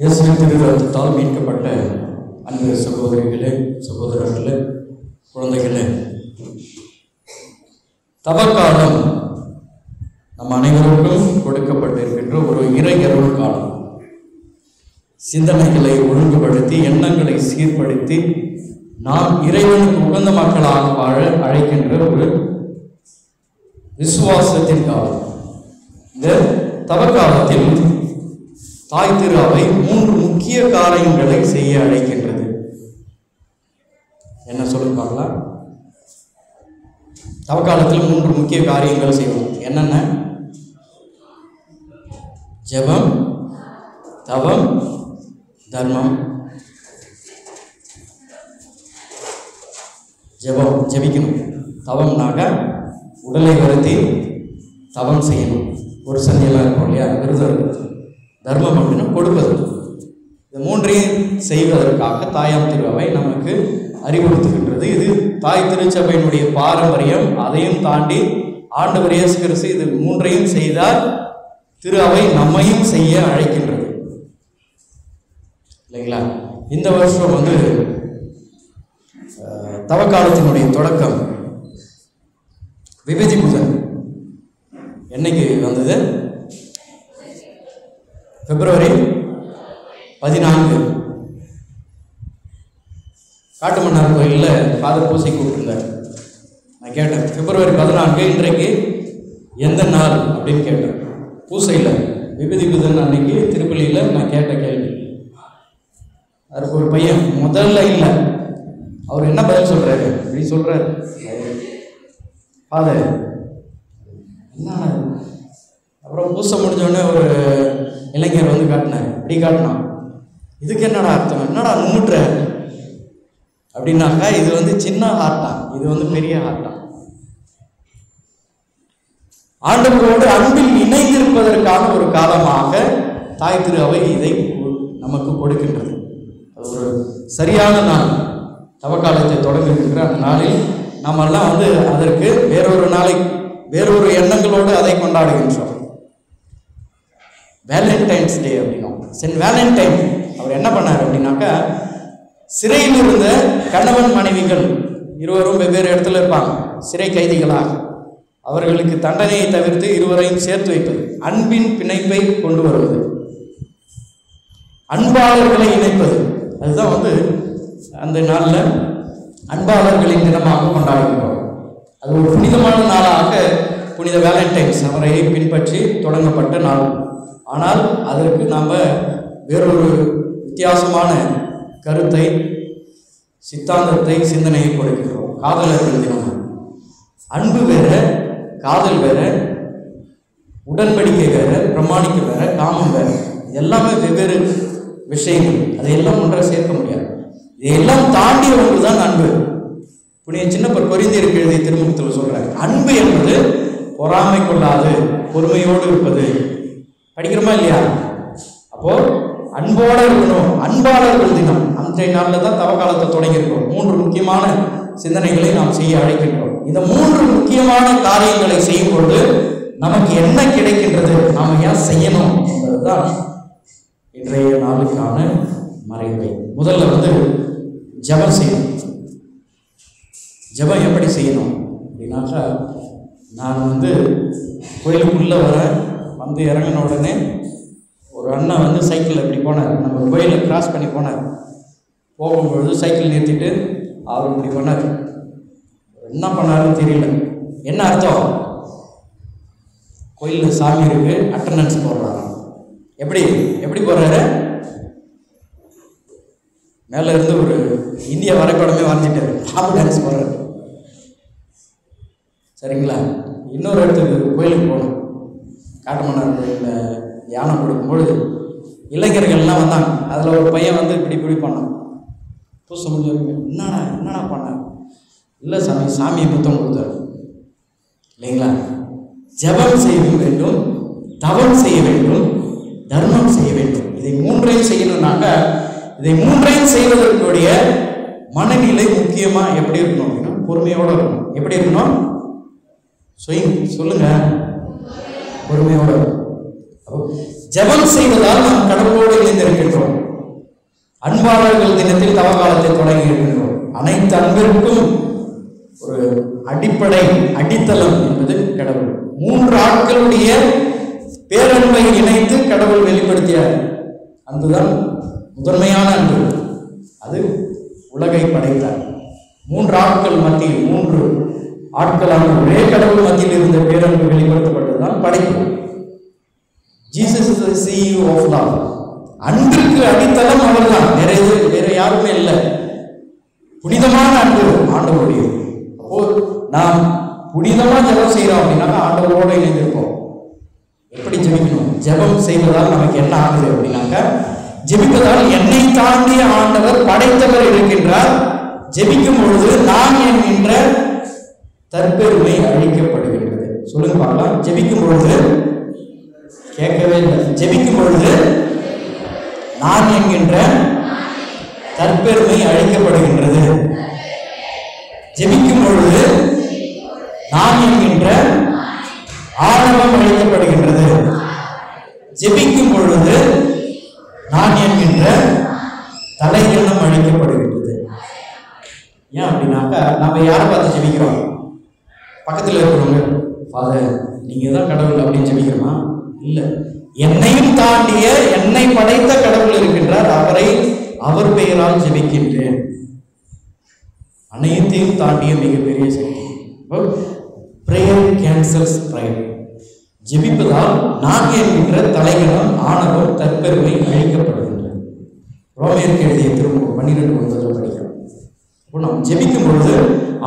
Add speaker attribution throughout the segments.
Speaker 1: இயேசுவின் திருரத்தத்தால் மீட்கப்பட்ட அன்பு சகோதரிகளே, சகோதரர்களே, குழந்தைகளே, தவக்காலம் நம் அனைவருக்கும் கொடுக்கப்பட்டிருக்கின்ற ஒரு இறையருள் காலம். சிந்தனைகளை ஒழுங்குபடுத்தி, எண்ணங்களை சீர்படுத்தி, நாம் இறைவனுக்கு உகந்த மக்களாக வாழ அழைக்கின்ற ஒரு விசுவாசத்தின் காலம். இந்த தவக்காலத்தில் தாய் திரு அவை 3 முக்கிய காரியங்களை செய்ய அழைக்கின்றது. என்ன சொல்லுங்க பார்க்கலாம். தவக்காலத்தில் 3 முக்கிய காரியங்கள் செய்வோம். என்னென்ன? ஜெபம், தவம், தர்மம். ஜெபம், ஜெபிக்கணும். தவம்னாக உடலை வருத்தி தவம் செய்யணும். ஒரு சந்தியெல்லாம் இருக்கும் இல்லையா, விரதம். தர்மம் அப்படின்னா கொடுப்பது. இந்த 3ஐயும் செய்வதற்காக தாயாம் திரு அவை நமக்கு அறிவுறுத்துகின்றது. இது தாய் திருச்சபையினுடைய பாரம்பரியம். அதையும் தாண்டி ஆண்டவர் இயேசு கிறிஸ்து இது 3ஐயும் செய்தால் திரு அவை நம்மையும் செய்ய அழைக்கின்றது இல்லைங்களா? இந்த வருஷம் தவக்காலத்தினுடைய தொடக்கம் விபதி புதன். என்னைக்கு வந்தது? பிப்ரவரி 14. காட்டுமன்னார் கோயிலில் ஃபாதர் பூசை கூப்பிட்டுருந்தார். நான் கேட்டேன், பிப்ரவரி 14 இன்றைக்கு எந்த நாள் அப்படின்னு கேட்டேன். பூசையில் விபதி புதன் அன்னைக்கு திருப்பள்ளியில் நான் கேட்ட கேள்வி. அதுக்கு ஒரு பையன் முதல்ல இல்லை, அவர் என்ன பதில் சொல்கிறாரு அப்படி சொல்கிறார், ஃபாதர் என்ன. அப்புறம் பூசை முடிஞ்சோடனே ஒரு இளைஞர் காட்டினார். இப்படி காட்டினான். இதுக்கு என்னடா அர்த்தம்? என்னடா நூற்ற அப்படின்னாக்கா, இது சின்ன ஹார்ட்டா, இது பெரிய ஹார்ட்டா. ஆண்டவரோடு அன்பில் இணைந்திருப்பதற்கான ஒரு காலமாக தாய் திரு அவை இதை நமக்கு கொடுக்கின்றது. அது ஒரு சரியான நாள். தவக்காலத்தை தொடங்குகின்ற அந்த நாளில் நாமெல்லாம் அதற்கு வேறொரு எண்ணங்களோடு அதை கொண்டாடுகின்றோம். வேலண்டைன்ஸ் டே அப்படின்னா, சென்ட் வேலண்டைன் அவர் என்ன பண்ணார் அப்படின்னாக்கா, சிறையில் இருந்த கணவன் மனைவிகள் இருவரும் வெவ்வேறு இடத்துல இருப்பாங்க, சிறை கைதிகளாக. அவர்களுக்கு தண்டனையை தவிர்த்து இருவரையும் சேர்த்து வைப்பது, அன்பின் பிணைப்பை கொண்டு வருவது, அன்பாளர்களை இணைப்பது. அதுதான் அந்த நாளில் அன்பாளர்களின் தினமாக கொண்டாடுகிறோம். அது ஒரு புனிதமான நாளாக புனித வேலண்டைன்ஸ் அவரை பின்பற்றி தொடங்கப்பட்ட நாள். ஆனால் அதற்கு நாம் வேறொரு வித்தியாசமான கருத்தை, சித்தாந்தத்தை, சிந்தனையை கொடுக்கிறோம். காதலர்கள் தினம். அன்பு வேற, காதல் வேற, உடன்படிக்கை வேற, பிரமாணிக்க வேற, காமம் வேற. எல்லாமே வெவ்வேறு விஷயங்கள். அதையெல்லாம் ஒன்றை சேர்க்க முடியாது. இதையெல்லாம் தாண்டிய ஒன்று தான் அன்பு. புனித சின்னப்பர் கொரிந்தியருக்கு எழுதிய திருமுகத்தில் சொல்றார், அன்பு என்பது பொறாமை கொள்ளாது, பொறுமையோடு இருப்பது. படிக்கிறோமா இல்லையா? அப்போ அன்போடு இருக்கணும். அன்பாளர்கள் தினம் அன்றைய நாளில் தான் தவக்காலத்தை தொடங்கியிருக்கிறோம். 3 முக்கியமான சிந்தனைகளை நாம் செய்ய அழைக்கின்றோம். இந்த 3 முக்கியமான காரியங்களை செய்யும் பொழுது நமக்கு என்ன கிடைக்கின்றது, நாம் ஏன் செய்யணும் என்பதுதான் இன்றைய நாளுக்கான மறைவை. முதல்ல ஜெபம் செய்யணும். ஜெபம் எப்படி செய்யணும் அப்படின்னாக்கா, நான் கோயிலுக்குள்ளே வரேன். இறங்கின உடனே ஒரு அண்ணன் சைக்கிளில் இப்படி போனார். நம்ம கோயிலை கிராஸ் பண்ணி போனார். போகும்பொழுது சைக்கிள் நிறுத்திட்டு அவர் இப்படி பண்ணார். என்ன பண்ணாருன்னு தெரியல. என்ன அர்த்தம்? கோயிலில் சாமி இருக்கு, அட்டண்டன்ஸ் போடுறாரு. எப்படி போடுறாரு? மேலே இருந்து ஒரு இந்திய வரைபடமே வரைஞ்சிட்டாரு. டான்ஸ் போடுறாரு. சரிங்களா? இன்னொரு இடத்துக்கு கோயிலுக்கு போகணும். காட்டுமன்னார் கோயிலில் தியானம் கொடுக்கும்பொழுது இளைஞர்கள்லாம் வந்தாங்க. அதில் ஒரு பையன் இப்படி பண்ணான். பூசை முடிஞ்சவங்க என்னடா பண்ணார்? இல்லை சாமியை புத்தம் கொடுத்தாரு. இல்லைங்களா? ஜெபம் செய்ய வேண்டும், தவம் செய்ய வேண்டும், தர்மம் செய்ய வேண்டும். இதை 3ஐயும் செய்யணும்னாக்க, இதை 3ஐயும் செய்வதற்குரிய மனநிலை முக்கியமாக எப்படி இருக்கணும் அப்படின்னா, பொறுமையோடு இருக்கணும். எப்படி இருக்கணும்? சொல்லுங்க. பொறுமையோடு. ஜெபம் செய்வதால் நாம் கடவுளோடு இணைந்திருக்கின்றோம். அன்பாளர்கள் தினத்தில் தவகாலத்தை தொடங்கி இருக்கின்றோம். அனைத்து அன்பிற்கும் ஒரு அடிப்படை அடித்தளம் என்பது கடவுள். 3 ஆட்களுடைய பேரன்பை இணைத்து கடவுள் வெளிப்படுத்திய அன்புதான் முதன்மையான அன்பு. அது உலகை படைத்தார். 3 ஆட்கள் மத்தியில் 3 ஆட்களான ஒரே கடவுள் மத்தியில் இருந்த பேரன்பு வெளிப்படுத்தப்பட்டதுதான் படைப்பு. Jesus is the CEO of love. அன்பிற்கு அடித்தளம் அவர்தான், வேற யாருமே இல்லை. புனிதமான அன்பு ஆண்டவருடைய. அப்போ நாம் புனிதமா ஜெபம் செய்யறோம் அப்படின்னா ஆண்டவரோட இணைந்திருப்போம். எப்படி ஜெபிக்கணும்? ஜெபம் செய்வதால் நமக்கு என்ன ஆகுது அப்படின்னாக்கா, ஜெபிப்பதால் என்னை தாண்டிய ஆண்டவர் படைத்தவர் இருக்கின்றார். ஜெபிக்கும் பொழுது நான் என்கின்ற தற்பெருமை அழிக்கப்படுகின்றது. சொல்லுங்க பார்க்கலாம். ஜெபிக்கும் பொழுது கேட்கவே இல்லை. ஜெபிக்கும் பொழுது நான் என்கின்ற தற்பெருமை அழிக்கப்படுகின்றது. ஜெபிக்கும் பொழுது நான் என்கின்ற ஆணவம் அழிக்கப்படுகின்றது. ஜெபிக்கும் பொழுது நான் என்கின்ற தலைகணம் அழிக்கப்படுகின்றது. ஏன் அப்படின்னாக்கா, நம்ம யாரை பார்த்து ஜெபிக்கிறோம்? பக்கத்தில் இருக்கிறவங்க, ஃபாதர் நீங்க தான் கடவுள் அப்படின்னு ஜெபிக்கிறோமா? இல்லை. என்னையும் தாண்டிய என்னை படைத்த கடவுள் இருக்கின்றார். அவர் பெயரால் ஜெபிக்கின்றேன். அனைத்தையும் தாண்டிய மிகப்பெரிய சக்தி. Prayer cancels pride. ஜெபிப்பதால் நான் என்கின்ற தலைகணம் ஆணவம் தற்பெருமை அழிக்கப்படுகின்றது. ரோமையருக்கு எழுதிய திருமுகம் 12:9 படிக்கிறோம். இப்போ நாம் ஜெபிக்கும் பொழுது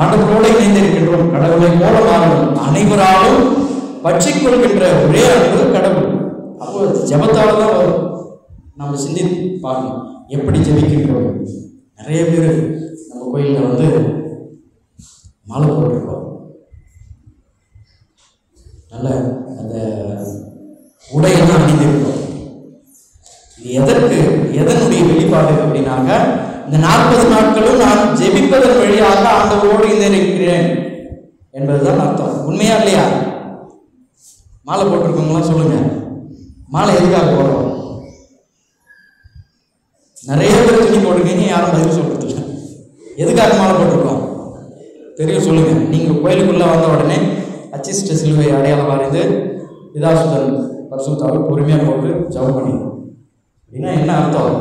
Speaker 1: ஆண்டவரோடு இணைந்திருக்கின்றோம். கடவுளை போல மாறணும். அனைவராலும் பற்றிக் கொள்கின்ற ஒரே அன்பு கடவுள். அப்போ ஜெபத்தால தான் வரும். நம்ம சிந்தித்து பார்க்கணும் எப்படி ஜெபிக்கின்றோம். நிறைய பேர் நம்ம கோயிலில் மாலை போட்டிருக்கோம். நல்ல அந்த உடையெல்லாம் அணிந்திருக்கோம். இது எதனுடைய வெளிப்பாடு அப்படின்னாக்க, இந்த 40 நாட்களும் நான் ஜெபிப்பதன் வழியாக ஆண்டவரோடு இணைந்திருக்கிறேன் என்பதுதான் அர்த்தம். உண்மையா இல்லையா? மாலை போட்டிருக்கவங்களாம் சொல்லுங்க, மாலை எதுக்காக போடுறோம்? நிறைய பேர் துணி போட்டிருக்கீங்க, யாரும் பதில் சொல்றது இல்லை. எதுக்காக மாலை போட்டிருக்கோம் தெரியும்? சொல்லுங்க. நீங்க கோயிலுக்குள்ள வந்த உடனே அச்சிஷ்ட சிலுவை அடையாளம் வரைந்து பிதாசுதன் பரிசுத்தாவை பொறுமையா போட்டு ஜெபம் பண்ணி அப்படின்னா என்ன அர்த்தம்?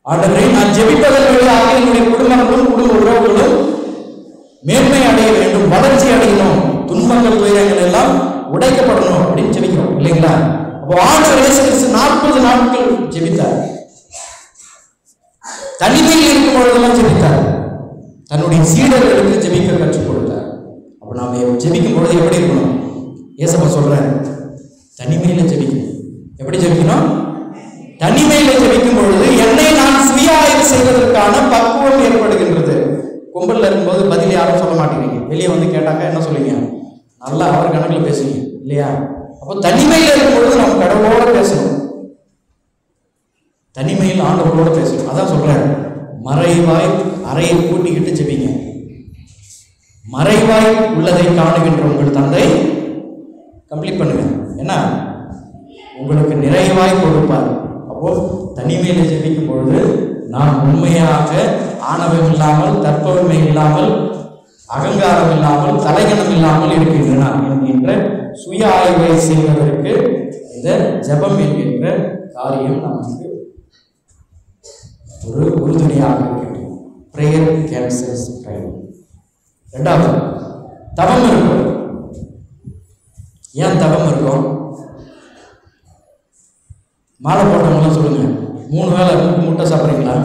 Speaker 1: ஆண்டவரே, நான் ஜெபிப்பதன் வழியாக என்னுடைய குடும்பங்களும் குடும்ப உறவுகளும் மேன்மை அடைய வேண்டும், வளர்ச்சி அடையணும், துன்பங்கள் துயரங்கள் எல்லாம் உடைக்கப்படணும் அப்படின்னு ஜெபிக்கிறோம் இல்லைங்களா? அப்போ ஆண்டவர் இயேசு கிறிஸ்து 40 நாட்கள் ஜெபித்தார். தனிமையில் இருக்கும் பொழுதெல்லாம் ஜெபித்தார். தன்னுடைய சீடர்களுக்கு ஜெபிக்க கற்றுக் கொடுத்தார். அப்போ நாம ஜெபிக்கும் பொழுது எப்படி இருக்கணும்? ஏசப்பா சொல்றார், தனிமையில ஜெபிக்கணும். எப்படி ஜெபிக்கணும்? தனிமையில ஜெபிக்கும் பொழுது என்னை நான் சுய ஆய்வு செய்வதற்கான பக்குவம் ஏற்படுகின்றது. கும்பல்ல இருக்கும்போது பதில் யாரும் சொல்ல மாட்டேங்கிறீங்க. வெளியே கேட்டாக்கா என்ன சொல்லுவீங்க? நல்லா அவர் கணக்கில் பேசுவீங்க இல்லையா? அப்போ தனிமையில் இருக்கும் பொழுது நம்ம கடவுளோட பேசணும். தனிமையில் ஆண்டவரோட பேசணும். அதான் சொல்றாரு, மறைவாய் அறையை கூட்டிக்கிட்டு ஜெபிங்க. மறைவாய் உள்ளதை காணுகின்ற உங்கள் தந்தை கம்ப்ளீட் பண்ணுங்க. என்ன? உங்களுக்கு நிறைவாய் கொடுப்பார். அப்போ தனிமையில ஜெபிக்கும் பொழுது நாம் உண்மையாக ஆணவம் இல்லாமல், தற்பெருமை இல்லாமல், அகங்காரம் இல்லாமல், தலைகணம் இல்லாமல் இருக்கின்றன என்கின்ற சுய ஆய்வை செய்வதற்கு இந்த ஜெபம் என்கின்ற காரியம் நமக்கு ஒரு உறுதுணையாக இருக்கிறது. Prayer cancels pride. 2வது, தவம் இருக்கும். ஏன் தவம் இருக்கும்? மாலை போட்டவங்களாம் சொல்லுங்க, 3 வேளை முட்டை சாப்பிட்றீங்களா?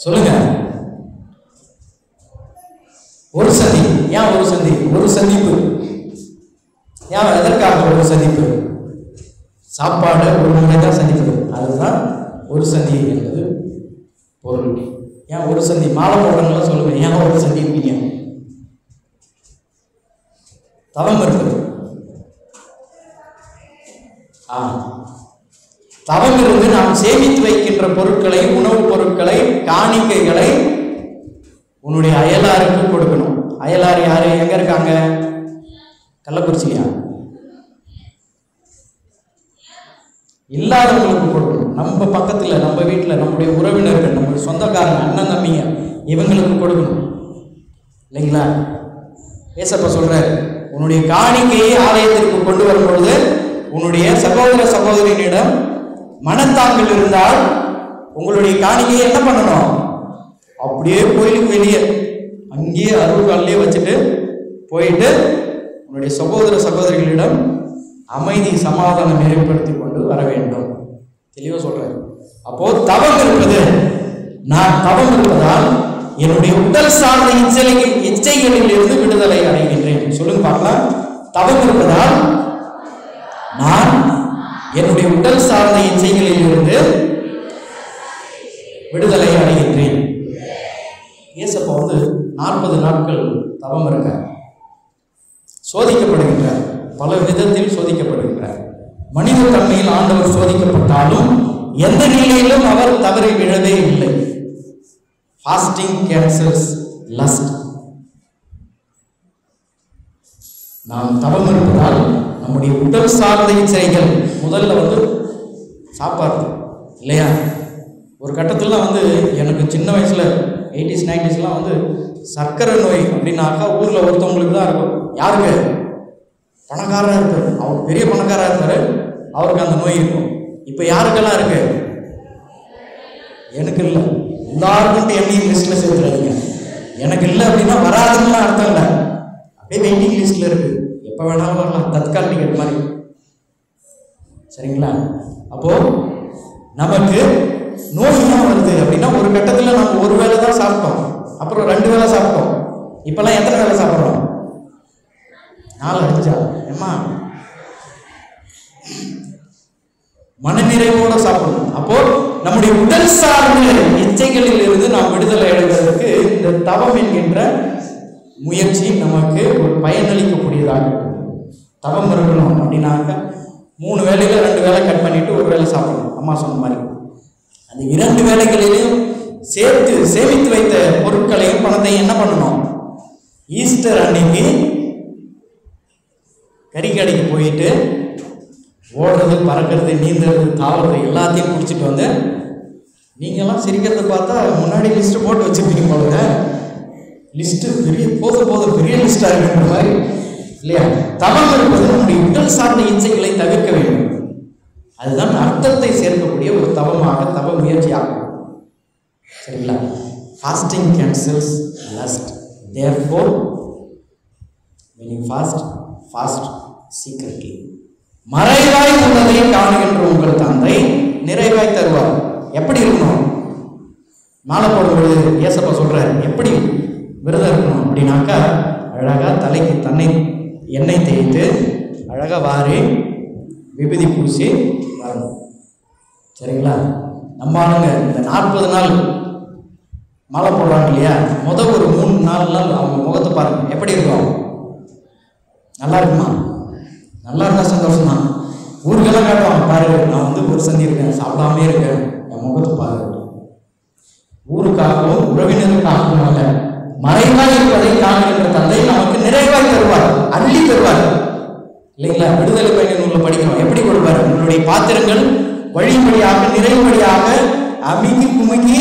Speaker 1: சொல்லுங்க. ஒரு சந்தி. ஏன் ஒரு சந்தி? ஒரு சந்திப்பு. ஏன்? எதற்காக ஒரு சந்திப்பு? சாப்பாடு ஒரு முறை தான் சந்திப்பது. அதுதான் ஒரு சந்தி என்பது பொருள். ஏன் ஒரு சந்தி? மாலை போடுறவங்களாம் சொல்லுங்க, ஏன் ஒரு சந்தி இருக்கீங்க? தவம் இருக்குது. தவம் இருந்து நாம் சேமித்து வைக்கின்ற பொருட்களை, உணவுப் பொருட்களை, காணிக்கைகளை உன்னுடைய அயலாருக்கு கொடுக்கணும். அயலார் யாரு? எங்க இருக்காங்க? கள்ளக்குறிச்சியா? இல்லாதவங்களுக்கு கொடுக்கணும். நம்ம பக்கத்தில், நம்ம வீட்டில், நம்முடைய உறவினர்கள், நம்முடைய சொந்தக்காரங்க, அண்ணன் தம்பிங்க, இவங்களுக்கு கொடுக்கணும் இல்லைங்களா? ஏசப்பா சொல்றாரு, உன்னுடைய காணிக்கையை ஆலயத்திற்கு கொண்டு வரும்பொழுது உன்னுடைய சகோதர சகோதரியிடம் மனத்தாங்கள் இருந்தால் உங்களுடைய காணிக்கையை என்ன பண்ணணும்? அப்படியே கோயிலுக்கு வெளியே அங்கேயே அருள்காலே வச்சுட்டு போயிட்டு உன்னுடைய சகோதர சகோதரிகளிடம் அமைதி சமாதானம் ஏற்படுத்தி கொண்டு வர வேண்டும். தெளிவாக சொல்றாரு. அப்போ தவம் இருப்பது, நான் தவம் இருப்பதால் என்னுடைய உடல் சார்ந்த இச்சைகளில் இருந்து விடுதலை அடைகின்றேன். சொல்லுங்க பார்க்கலாம். தவம் இருப்பதால் நான் என்னுடைய உடல் சார்ந்த இச்சைகளில் இருந்து விடுதலை அடைகின்றேன். ஏசப்பா 40 நாட்கள் தவம் இருக்க சோதிக்கப்படுகின்றார். பல விதத்தில் சோதிக்கப்படுகின்றார். மனித தன்மையில் ஆண்டவர் சோதிக்கப்பட்டாலும் எந்த நிலையிலும் அவர் தவறி விழவே இல்லை. Fasting cancels lost. நாம் தவம் இருப்பதால் நம்முடைய உடல் சார்ந்த இச்சைகள், முதல்ல சாப்பாடு இல்லையா? ஒரு கட்டத்திலாம் எனக்கு சின்ன வயசுல 80s 90sலாம் சர்க்கரை நோய் அப்படின்னாக்கா ஊரில் ஒருத்தவங்களுக்கு தான் இருக்கும். யாருக்கு? பணக்காரராக இருப்பார், அவர் பெரிய பணக்காரராக இருப்பார், அவருக்கு அந்த நோய் இருக்கும். இப்போ யாருக்கெல்லாம் இருக்கு? எனக்கு இல்லை. எல்லாருக்கும் என்னையும் லிஸ்ட்டில் சேர்த்துறாதீங்க. எனக்கு இல்லை அப்படின்னா வராதுன்னு அர்த்தம் இல்லை, அப்படியே வெயிட்டிங் லிஸ்ட்டில் இருக்கு, எப்போ வேணாலும் வரலாம், தற்கால் டிக்கெட் மாதிரி. சரிங்களா? அப்போது நமக்கு நோய் தான் வருது அப்படின்னா ஒரு கட்டத்தில் நம்ம ஒரு வேளை தான் சாப்பிட்டோம், அப்புறம் 2 வேளை சாப்பிட்டோம். இப்பெல்லாம் எத்தனை வேளை சாப்பிட்றோம்? 4 அடிச்சா ஏம்மா மனநிறைவோட சாப்பிடணும். அப்போ நம்முடைய உடல் சார்ந்த இச்சைகளில் இருந்து நாம் விடுதலை அடைவதற்கு இந்த தவம் என்கின்ற முயற்சி நமக்கு ஒரு பயனளிக்கக்கூடியதாக இருக்கும். தவம் இருக்கணும் அப்படின்னாக்க 3 வேளையில 2 வேளை கட் பண்ணிட்டு 1 வேளை சாப்பிடணும். அம்மா சொன்ன மாதிரி அந்த 2 வேளைகளிலையும் சேர்த்து சேமித்து வைத்த பொருட்களையும் பணத்தையும் என்ன பண்ணணும்? ஈஸ்டர் அன்னைக்கு கறிக்கடைக்கு போயிட்டு ஓடுறது, பறக்கிறது, நீந்துறது, தாவறது எல்லாத்தையும் குடிச்சிட்டு நீங்கள்லாம் சிரிக்கிறத பார்த்தா முன்னாடி லிஸ்ட்டு போட்டு வச்சுருப்பீங்க போல. லிஸ்ட்டு பெரிய போதும் பெரிய லிஸ்டாக இருக்கிற மாதிரி இல்லையா? தவம் இருப்பது நம்முடைய உடல் சார்ந்த இச்சைகளை தவிர்க்க வேண்டும். அதுதான் அர்த்தத்தை சேர்க்கக்கூடிய ஒரு தவமாக, தவ முயற்சியாகும். சரிங்களா? Fasting cancels lost. Therefore when you fast secretly. மறைவாய் உள்ளதை காணுகின்ற உங்கள் தந்தை நிறைவாய் தருவார். எப்படி இருக்கணும்? மாலை போடும்பொழுது ஏசப்பா சொல்றார் எப்படி விரதம் இருக்கணும் அப்படின்னாக்கா, அழகா தலைக்கு எண்ணெய் தேய்த்து அழகா வாரி விபூதி பூசி வரணும். சரிங்களா? நம்ம ஆளுங்க இந்த 40 நாள் மாலை போடுறாங்க இல்லையா, முதல் ஒரு 3 நாள் அவங்க முகத்தை பாருங்க, எப்படி இருக்கும்? நல்லா இருக்குமா? நல்லா இருந்தா சந்தோஷம் தான். ஊருக்கெல்லாம் காட்டுவாங்க, பாரு நான் ஒரு சந்தி இருக்கேன், சாப்பிடாமே இருக்கேன், என் முகத்தை பாரு. ஊருக்காகவும் உறவினருக்காகவும் அல்ல, மறைவாய் இருப்பதை காணுகின்ற தந்தை நமக்கு நிறைவாய் தருவார், அள்ளி தருவார். இல்லைங்களா? விடுதலை பயண நூலில் படிக்கிறோம். எப்படி கொடுப்பாரு? உங்களுடைய பாத்திரங்கள் வழிபடியாக நிறைவடியாக அமுக்கி குமுக்கி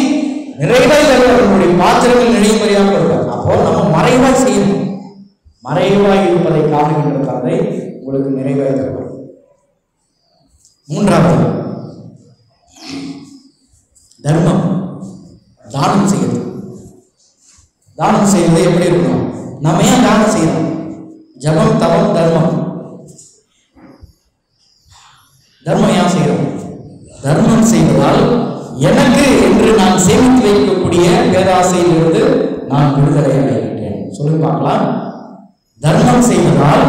Speaker 1: நிறைவாய் தருவார். உங்களுடைய பாத்திரங்கள் நிறைவடியாக கொடுப்பார். அப்போ நம்ம மறைவாய் செய்யணும். மறைவாய் இருப்பதை காணுகின்ற தந்தை உங்களுக்கு நிறைவாய் தருவார். 3வது தர்மம், தானம் செய்யறது. தானம் செய்வது எப்படி இருக்கணும்? நம்ம ஏன் தானம் செய்யணும்? ஜபம், தவம், தர்மம். தர்மம் ஏன் செய்யறோம்? தர்மம் செய்வதால் எனக்கு என்று நான் சேமித்து வைக்கக்கூடிய பேராசையிலிருந்து நான் விடுதலை அடைகின்றேன். சொல்லி பார்க்கலாம். தர்மம் செய்வதால்,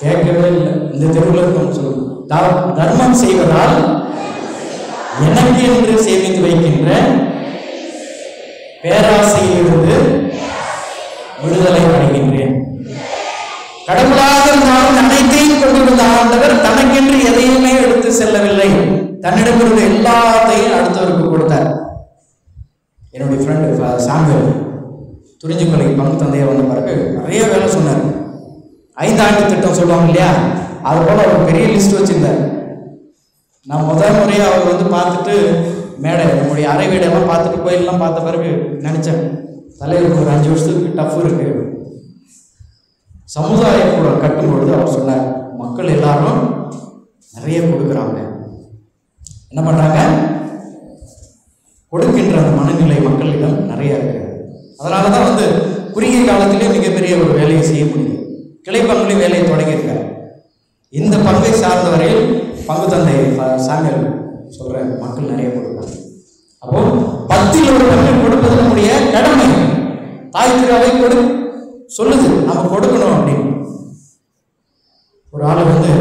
Speaker 1: கேட்கவே இல்லை இந்த தெருவில் சொல்லுங்க, தர்மம் செய்வதால் எனக்கு என்று சேமித்து வைக்கின்ற பேராசையிலிருந்து விடுதலை அடைகின்றேன். கடவுளாக இருந்தாலும் அனைத்தையும் கொண்டிருந்த ஆண்டவர் தனக்கென்று எதையுமே எடுத்து செல்லவில்லை. தன்னிடமிருந்த எல்லாத்தையும் அடுத்தவருக்கு கொடுத்தார். என்னுடைய ஃப்ரெண்டு சாமுவேல் துறிஞ்சிக்கொலை பங்கு தந்தையை வந்த பிறகு நிறைய வேலை சொன்னார். 5 ஆண்டு திட்டம் சொல்லுவாங்க இல்லையா, அது போல ஒரு பெரிய லிஸ்ட் வச்சிருந்தார். நான் முதல் முறையாக அவர் வந்து பார்த்துட்டு மேடை நம்முடைய அறை வீடெல்லாம் பார்த்துட்டு கோயிலெலாம் பார்த்த பிறகு நினச்சேன், தலைவருக்கு ஒரு 5 வருஷத்துக்கு டஃப் இருக்கு. சமுதாய கூட கட்டும் பொழுது அவர் சொன்னார், மக்கள் எல்லாரும் நிறைய கொடுக்குறாங்க, என்ன பண்ணுறாங்க, கொடுக்கின்ற அந்த மனநிலை மக்களிடம் நிறைய இருக்கு. அதனால தான் வந்து குறுகிய காலத்திலே மிகப்பெரிய ஒரு வேலையை செய்ய முடியும். கிளை பங்குலி வேலையை தொடங்கியிருக்கார். இந்த பங்கை சார்ந்தவரையில் பங்கு தந்தை சாமியல் சொல்ற மக்கள் நிறைய கொடுக்குறாங்க. அப்போ 10ல் ஒரு பங்கு கொடுப்பது நம்முடைய கடமை. தாய் திருவை கொடு சொல்லுது, நம்ம கொடுக்கணும் அப்படின்னு. ஒரு ஆள் வந்து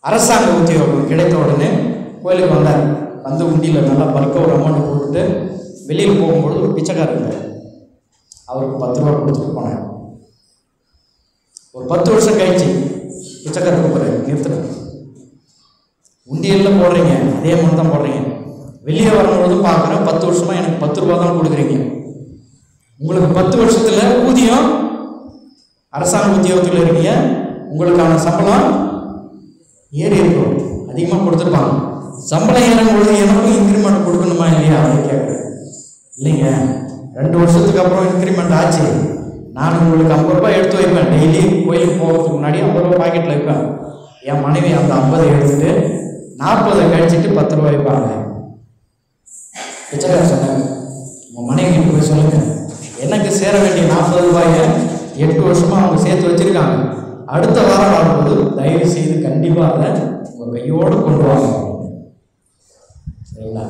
Speaker 1: அரசாங்க உத்தியோகம் கிடைத்த உடனே கோயிலுக்கு வந்தார். வந்து உண்டியில் நல்லா பல்காக ஒரு அமௌண்ட் போட்டுட்டு வெளியில் போகும்போது ஒரு பிச்சைக்காரர் இருந்தார். அவருக்கு 10 ரூபா கொடுத்துட்டு போனார். ஒரு 10 வருஷம் கழிச்சு பிச்சைக்காரர் கூப்பிட்றாரு, நிறுத்துறேன், உண்டியலில் போடுறீங்க, அதே மாதிரி தான் போடுறீங்க, வெளியே வரும்பொழுதும் பார்க்குறேன் 10 வருஷமாக எனக்கு 10 ரூபா தான் கொடுக்குறீங்க. உங்களுக்கு 10 வருஷத்தில் ஊதியம், அரசாங்க உத்தியோகத்தில் இருக்கீங்க, உங்களுக்கான சம்பளம் ஏறி இருக்கும், அதிகமாக கொடுத்துருப்பாங்க. சம்பளம் ஏறும்பொழுது எனக்கும் இன்க்ரிமெண்ட் கொடுக்கணுமா இல்லையா அப்படின்னு கேட்குறேன். இல்லைங்க, 2 வருஷத்துக்கு அப்புறம் இன்க்ரிமெண்ட் ஆச்சு, நான் உங்களுக்கு 50 ரூபாய் எடுத்து வைப்பேன். டெய்லி கோயிலுக்கு போகிறதுக்கு முன்னாடி 50 ரூபாய் பாக்கெட்டில் வைப்பேன். என் மனைவி அந்த 50 எடுத்துட்டு 40 கழிச்சிட்டு 10 ரூபாய் வைப்பாங்க. பிச்சைக்காரர் சொன்னாங்க, உங்கள் மனைவி போய் சொல்லுங்க, எனக்கு சேர வேண்டிய 40 ரூபாயை 8 வருஷமாக அவங்க சேர்த்து வச்சுருக்காங்க, அடுத்த வாரம் ஆகும்போது தயவு செய்து கண்டிப்பாக அதை உங்கள் கையோடு கொண்டு வாங்க. சரிங்களா?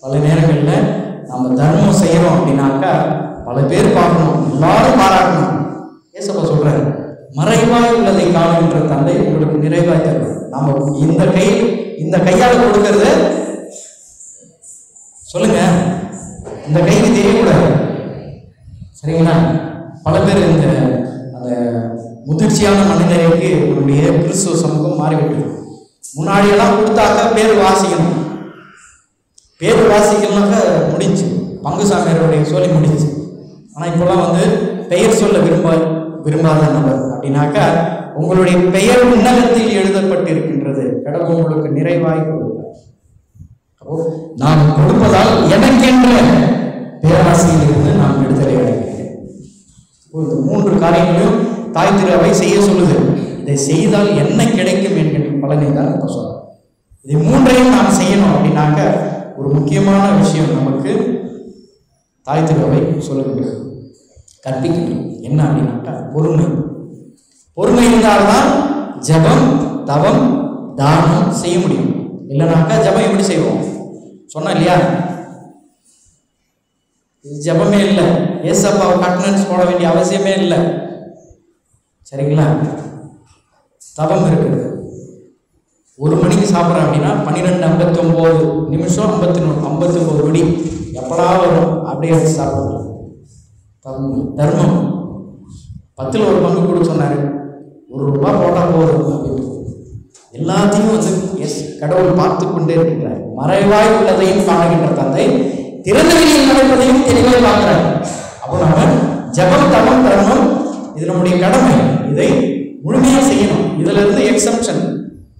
Speaker 1: பல நேரங்களில் நம்ம தர்மம் செய்கிறோம் அப்படின்னாக்கா பல பேர் பார்க்கணும், எல்லாரும் பாராட்டணும். ஏசப்பா சொல்கிறார், மறைவாய் உள்ளதை காணுகின்ற தந்தை உங்களுக்கு நிறைவாய் தரும். நம்ம இந்த கையால் கொடுக்கறது சொல்லுங்க, இந்த கைக்கு தெரியக்கூடாது. சரிங்களா? பல பேர் இந்த அந்த முதிர்ச்சியான மனிதருக்கு உங்களுடைய கிறிஸ்துவ சமூகம் மாறிவிட்டது. முன்னாடியெல்லாம் கொடுத்தாக்கா பேர் வாசிக்கணும், பேர் வாசிக்கலனாக்கா முடிஞ்சு, பங்கு சாமியாருடைய சொல்லி முடிஞ்சு. ஆனால் இப்போலாம் வந்து பெயர் சொல்ல விரும்பாத நபர் அப்படின்னாக்கா உங்களுடைய பெயர் உன்னதத்தில் எழுதப்பட்டு இருக்கின்றது, கடவுள் உங்களுக்கு நிறைவாய் கொடுப்பார். அப்போ நாம் கொடுப்பதால் எனக்கென்ற பேராசையில் இருந்து நாம் விடுதலை அடைகிறேன். இந்த 3 காரியங்களையும் தாய் திரு அவை செய்ய சொல்லுது. இதை செய்தால் என்ன கிடைக்கும் என்கின்ற பலனை தான் இப்போ சொல்றேன். இதை 3ஐயும் நாம் செய்யணும் அப்படின்னாக்க ஒரு முக்கியமான விஷயம் நமக்கு தாய் திரு அவை சொல்லுகின்றது, கற்பிக்கின்றது. என்ன அப்படின்னாக்கா பொறுமை. பொறுமை இருந்தால்தான் ஜபம், தவம், தானம் செய்ய முடியும். இல்லைனாக்கா ஜபம் எப்படி செய்வோம் சொன்னா இல்லையா? ஜபமே இல்லை, ஏசப்பாவை கட்டணன்ஸ் போட வேண்டிய அவசியமே இல்லை. சரிங்களா? தவம் இருக்குது. 1 மணிக்கு சாப்பிட்றேன் அப்படின்னா 12:59 நிமிஷம் 59 நொடி எப்படா வரும் அப்படியே வச்சு சாப்பிடுவோம். தர்மம் 10ல் ஒரு பங்கு கொடுக்க சொன்னார், 1 ரூபாய் போட்டால் போதும் அப்படின்னு. எல்லாத்தையும் வந்து கடவுள் பார்த்து கொண்டே இருக்கின்றார். மறைவாய் உள்ளதையும் காணுகின்ற தந்தை திறந்த வெளியில் நடப்பதையும் தெளிவாக பார்க்கிறார். அப்போ நம்ம ஜபம், தவம், தர்மம் இது நம்முடைய கடமை. இதை முழுமையாக செய்யணும். இதுல இருந்து எக்ஸம்ஷன்,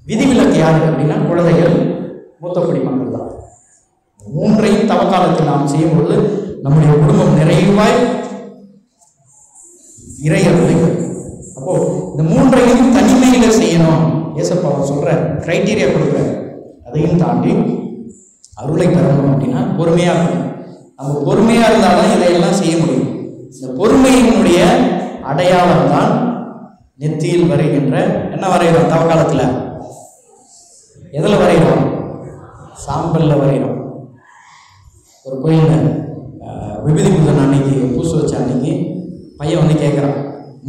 Speaker 1: விதிவிலக்கு யாரு அப்படின்னா குழந்தைகள், மூத்த குடிமக்கள் தான். 3ஐயும் தவக்காலத்தில் நாம் செய்யும்போது நம்முடைய குடும்பம் நிறைவாய் இறையருளை. அப்போ இந்த 3ஐயும் தனிமையில செய்யணும். ஏசப்பா சொல்ற கிரைட்டீரியா கொடுக்குற, அதையும் தாண்டி அருளை பெறணும் அப்படின்னா பொறுமையா இருக்கணும். நம்ம பொறுமையா இருந்தாலும் இதையெல்லாம் செய்ய முடியும். இந்த பொறுமையினுடைய அடையாளம் தான் நெத்தியில் வரைகின்ற, என்ன வரைகிறோம் தவக்காலத்தில், எதில் வரைகிறோம்? சாம்பல்ல வரைகிறோம். ஒரு கோயிலில் விபூதி புதன் அன்னைக்கு பூசு வச்ச அன்னைக்கு பையன் வந்து கேட்குறான்,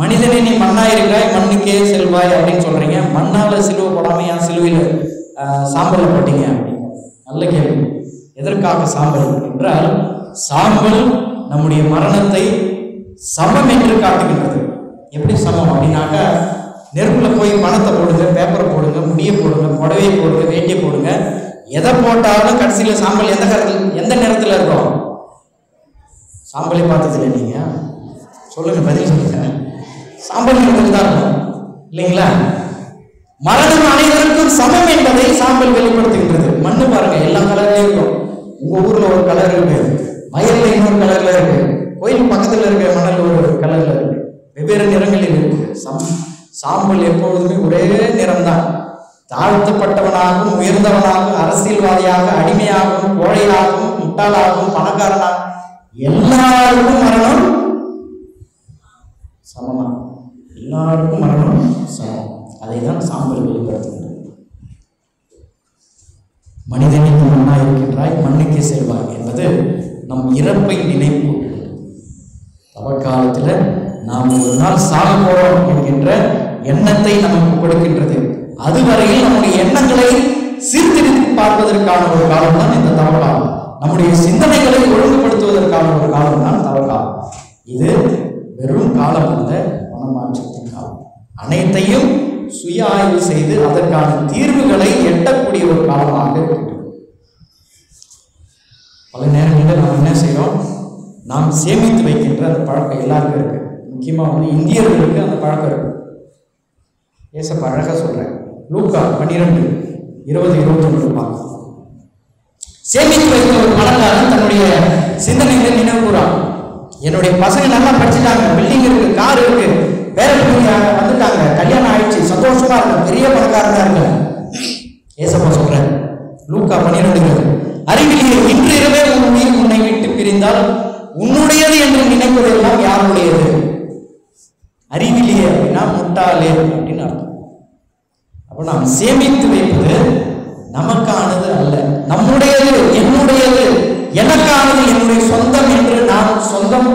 Speaker 1: மனிதனே நீ மண்ணாயிருக்காய் மண்ணுக்கே செல்வாய் அப்படின்னு சொல்றீங்க, மண்ணால சிலுவை போடாமையா சிலுவையில் சாம்பல் போட்டீங்க அப்படின்னு. நல்ல கேள்வி. எதற்காக சாம்பல் என்றால், சாம்பல் நம்முடைய மரணத்தை சமம் என்று காட்டுகின்றது. எப்படி சமம் அப்படின்னாக்கா, நெருப்புல போய் பணத்தை போடுங்க, பேப்பரை போடுங்க, முடியை போடுங்க, புடவையை போடுங்க, வேட்டியை போடுங்க, எதை போட்டாலும் கடைசியில் சாம்பல் எந்த நிறத்தில் இருக்கும்? சாம்பலை பார்த்ததில்லை நீங்க? சொல்லுங்க, பதில் சொல்லுங்க. சாம்பல் நிறத்தில் தான் இருக்கும் இல்லைங்களா? மரணம் அனைவருக்கும் சமம் என்பதை சாம்பல் வெளிப்படுத்துகின்றது. மண்ணு பாருங்க, எல்லா கலர்லயும் இருக்கும். உங்க ஊர்ல ஒரு கலர் இருக்கு, வயல்ல இன்னொரு கலர்ல இருக்கு, கோயில் பக்கத்துல இருக்க மணல் ஒரு கலர்ல இருக்கு, வெவ்வேறு நிறங்களில் இருக்கு. சாம்பல் எப்பொழுதுமே ஒரே நிறம்தான். தாழ்த்தப்பட்டவனாகவும் உயர்ந்தவனாகவும் அரசியல்வாதியாக அடிமையாகவும் கோழையாகவும் முட்டாளாகவும் பணக்காரனாகவும் எல்லாருக்கும் மரணம் சமமா. எல்லாருக்கும் மரணம் சமம். அதை தான் சாம்பல் வெளிப்படுத்துகின்றது. மனிதனுக்கு மண்ணா இருக்கின்றாய், மண்ணுக்கே செல்வாய் என்பது நம் இறப்பை நினைப்பு. தவக்காலத்துல நாம் ஒரு நாள் சாக போறோம் என்கின்ற எண்ணத்தை நமக்கு கொடுக்கின்றது. அதுவரையில் நம்முடைய எண்ணங்களை சீர்திருத்தி பார்ப்பதற்கான ஒரு காலம் தான் இந்த தவக்காலம். நம்முடைய சிந்தனைகளை ஒழுங்குபடுத்துவதற்கான ஒரு காலம் தான் தவக்காலம். இது வெறும் காலம் அல்ல, மனமாற்றத்தின் காலம். அனைத்தையும் சுய ஆய்வு செய்து அதற்கான தீர்வுகளை எட்டக்கூடிய ஒரு காலமாக இருக்கின்றது. பல நேரங்களில் நாம் என்ன செய்யறோம், நாம் சேமித்து வைக்கின்ற அந்த பழக்கம் எல்லாருக்கும் இருக்கு. முக்கியமா இந்தியர்களுக்கு அந்த பழக்கம் இருக்கு. ஏசப்பா அழகா சொல்றேன், லூக்கா 12:20-21 சேமித்து வைத்த ஒரு பணக்காரன் தன்னுடைய சிந்தனைகளை நினைவு கூறான். என்னுடைய பசங்க நல்லா படிச்சுட்டாங்க, பில்டிங் இருக்கு, கார் இருக்கு, வேற வந்துட்டாங்க, கல்யாணம் ஆயிடுச்சு, சந்தோஷமா இருக்கு, பெரிய பணக்காரனா இருக்கு. ஏசப்பா சொல்றேன் லூக்கா 12, அறிவிலேயே இன்று இரவே உன் உயிர் உன்னை விட்டு பிரிந்தால் உன்னுடையது என்று நினைப்பதெல்லாம் யாருடையது? அறிவிலேயே அப்படின்னா முட்டாளே அப்படின்னு அர்த்தம். அப்ப நாம் சேமித்து வைப்பது நமக்கானது அல்ல, நம்முடையது, என்னுடையது, எனக்கானது, என்னுடைய சொந்தம் என்று நாம் சொந்தம்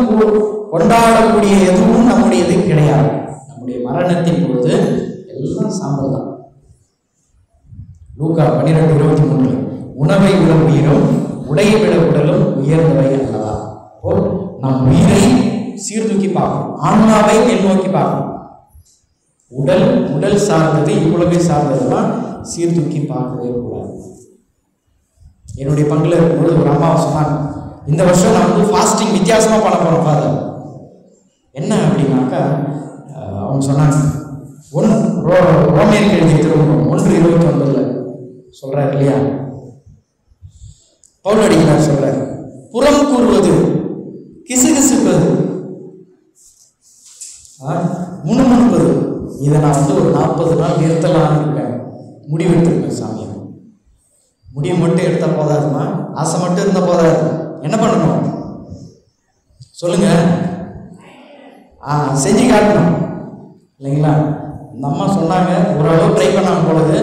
Speaker 1: கொண்டாடக்கூடிய எதுவும் நம்முடையது கிடையாது. நம்முடைய மரணத்தின் பொழுது எல்லாம் சாம்பல் தான். லூக்கா 12:23 உணவை விட உயிரும் உடையை விட உடலும் உயர்ந்தவை அல்லவா. அப்போ நம் உயிரை சீர்தூக்கி பார்க்கணும், ஆன்மாவை மேல் நோக்கி பார்க்கணும். உடல் சார்ந்தது இவ்வளவு சார்ந்ததுதான் சீர்தூக்கி பார்க்கவே கூடாது. என்னுடைய பங்குல இருக்கும்போது ஒரு அம்மா சொன்னாங்க, இந்த வருஷம் நான் ஃபாஸ்டிங் வித்தியாசமா பண்ண போறேன் ஃபாதர். என்ன அப்படின்னாக்கா அவங்க சொன்னாங்க, ரோமேயருக்கு எழுதிய திருமுகம் 1:29 சொல்றாரு இல்லையா, பவுல் அடிகளார் சொல்றாரு, புறம் கூறுவது, கிசுகிசுப்பது, முணுமுணுப்பது, இதை நான் ஒரு 40 நாள் நிறுத்தலான்னு இருக்கேன், முடிவெடுத்திருக்கேன். சாமி, முடிவு மட்டும் எடுத்தா போதாதுமா, ஆசை மட்டும் இருந்தா போதாது, என்ன பண்ணணும் சொல்லுங்க, செஞ்சு காட்டணும் இல்லைங்களா. இந்த அம்மா சொன்னாங்க, ஓரளவு ட்ரை பண்ணாங்க பொழுது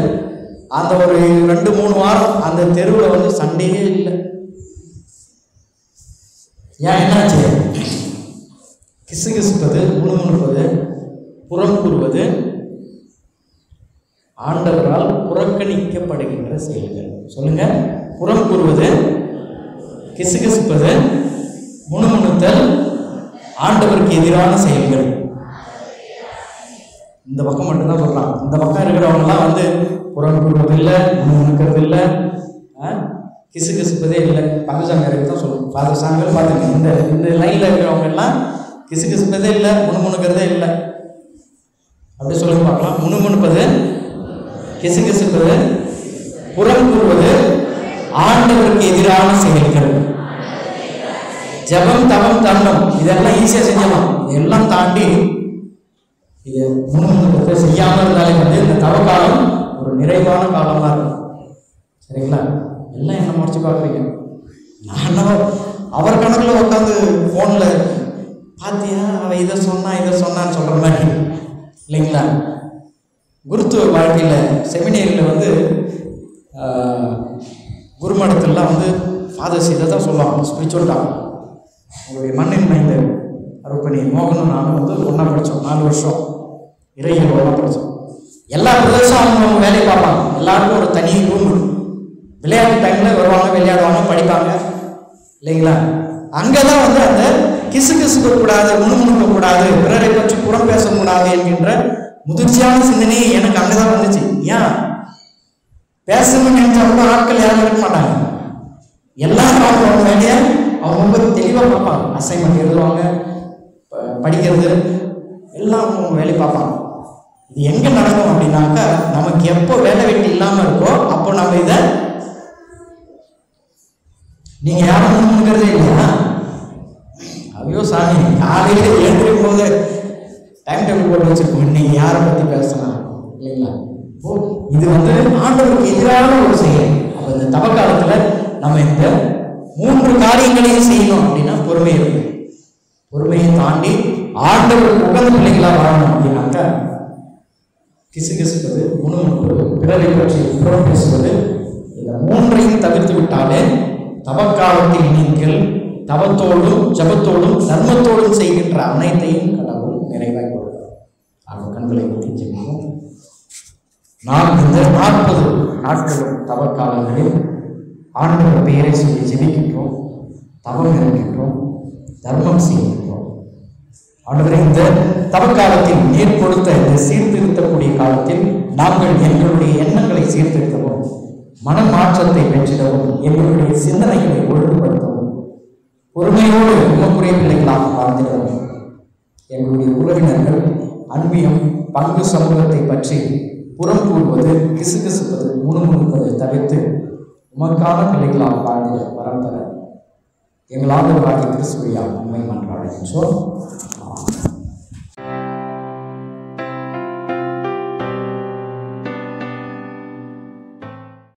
Speaker 1: அந்த ஒரு 2-3 வாரம் அந்த தெருவில் சண்டையே இல்லை. ஏன் என்னாச்சு? கிசுகிசுப்பது, முணுமுணுப்பது, புறம் கூறுவது ஆண்டவரால் புறக்கணிக்கப்படுகின்ற செயல்கள். சொல்லுங்க, புறம் கூறுவது, கிசுகிசுப்பது, முணுமுணுத்தல் ஆண்டவருக்கு எதிரான செயல்கள். இந்த பக்கம் மட்டும்தான் சொல்லலாம். இந்த பக்கம் இருக்கிறவங்கலாம் புறம் கூறுவது இல்லை, முணுமுணுக்கிறது இல்லை, கிசுகிசுப்பதே இல்லை. பங்குசாமியாருக்கு தான் சொல்லணும். ஃபாதர் சாமிகள் பார்த்துங்க, இந்த லைன்ல இருக்கிறவங்க எல்லாம் கிசுகிசுப்பதே இல்லை, முணுமுணுக்கிறதே இல்லை. அப்படி சொல்லுங்க பார்க்கலாம். முணுமுணுப்பது, கிசுகிசுப்பது, புறம் கூறுவது ஆண்டவருக்கு எதிரான செயல்கள். ஜபம், தவம், தர்மம் இதெல்லாம் ஈஸியா செஞ்சலாம். இதெல்லாம் தாண்டி இது முணுமுணுக்கிறத செய்யாமல் இருந்தாலே இந்த தவக்காலம் ஒரு நிறைவான காலமா இருக்கும். சரிங்களா? எல்லாம் என்ன முடிச்சு பார்க்குறீங்க? நான் அவர் கணக்கில் உட்காந்து போன்ல பாத்தியா அவன் இதை சொன்னான்னு சொல்ற மாதிரி இல்லைங்களா. குருத்துவ வாழ்க்கையில செமினேரியில் குருமடத்துலாம் ஃபாதர்ஸ் இதை தான் சொல்லுவாங்க, ஸ்பிரிச்சுவல் டாக். உங்களுடைய மண்ணின் மைந்த அருப்பணி மோகனும் நானும் ஒன்றா படித்தோம், 4 வருஷம் இறையில் ஒன்றா படித்தோம். எல்லா பிரதேசம் அவங்க வேலையை பார்ப்பாங்க. எல்லாருக்கும் ஒரு தனி ரூம். விளையாட்டு டைமில் வருவாங்க, விளையாடுவாங்க, படிப்பாங்க இல்லைங்களா. அங்கே தான் அந்த கிசுகிசுக்க கூடாது, முணுமுணுக்க கூடாது, பிறரை பற்றி புறம் பேசக்கூடாது என்கின்ற முதிர்ச்சியான சிந்தனையே எனக்கு அங்கே தான் வந்துச்சு. ஏன் பேசணும்னு நினைச்சா ஆட்கள் யாரும் இருக்க மாட்டாங்க. எல்லாரும் அவங்க வேலையை அவங்க தெளிவாக பார்ப்பாங்க. அசைன்மெண்ட் எழுதுவாங்க, படிக்கிறது எல்லாம் அவங்க வேலையை பார்ப்பாங்க. இது எங்க நடக்கும் அப்படின்னாக்கா, நமக்கு எப்போ வேலை வெட்டி இல்லாம இருக்கோ அப்போ நம்ம இதை நீங்க யாரும் முன்னுங்கிறதே இல்லையா? ஐயோ சாமி, காலையில எழுந்திரும் போது டைம் டேபிள் போட்டு வச்சிருக்கோம், நீங்க யாரை பத்தி பேசலாம் இல்லைங்களா? இது ஆண்டவருக்கு எதிரான ஒரு செயல். அப்ப இந்த தவக்காலத்துல நம்ம இந்த 3 காரியங்களையும் செய்யணும் அப்படின்னா பொறுமை இருக்கு. பொறுமையை தாண்டி ஆண்டவருக்கு உகந்த பிள்ளைகளா வாழணும் அப்படின்னாக்கா, கிசுகிசுப்பது, முணுமுணுப்பது, பிறரை பற்றி புறம் பேசுவது, இந்த 3ஐயும் தவிர்த்து விட்டாலே தவக்காலத்தில் நீங்கள் தவத்தோடும் ஜபத்தோடும் தர்மத்தோடும் செய்கின்ற அனைத்தையும் கடவுள் நிறைவாய் கொடுக்கிறார். அவர் கண்களை ஊற்றி ஜெபிப்போம். நாம் இந்த 40 நாட்களும் தவக்காலங்களில் ஆண்டவர் பெயரை சொல்லி ஜெபிக்கின்றோம், தவம் இருக்கின்றோம், தர்மம் செய்கின்றோம். ஆண்டவரே, இந்த தவக்காலத்தில் நீர் கொடுத்த இந்த சீர்திருத்தக்கூடிய காலத்தில் நாங்கள் எங்களுடைய எண்ணங்களை சீர்திருத்தவும், மனமாற்றத்தை பெற்றிடவும், எங்களுடைய சிந்தனைகளை ஒழுங்குபடுத்தவும், பொறுமையோடு உமக்குரிய பிள்ளைகளாக வாழ்ந்திடவும், எங்களுடைய உறவினர்கள் அன்பியம் பங்கு சமூகத்தை பற்றி புறம் கூறுவது, கிசுகிசுப்பது, முணுமுணுப்பதை தவிர்த்து உமக்கான பிள்ளைகளாக வாழ்ந்திட வரம் தர எங்கள் ஆண்டவராகிய கிறிஸ்துவினால் உண்மை மன்றாடுகின்றோம்.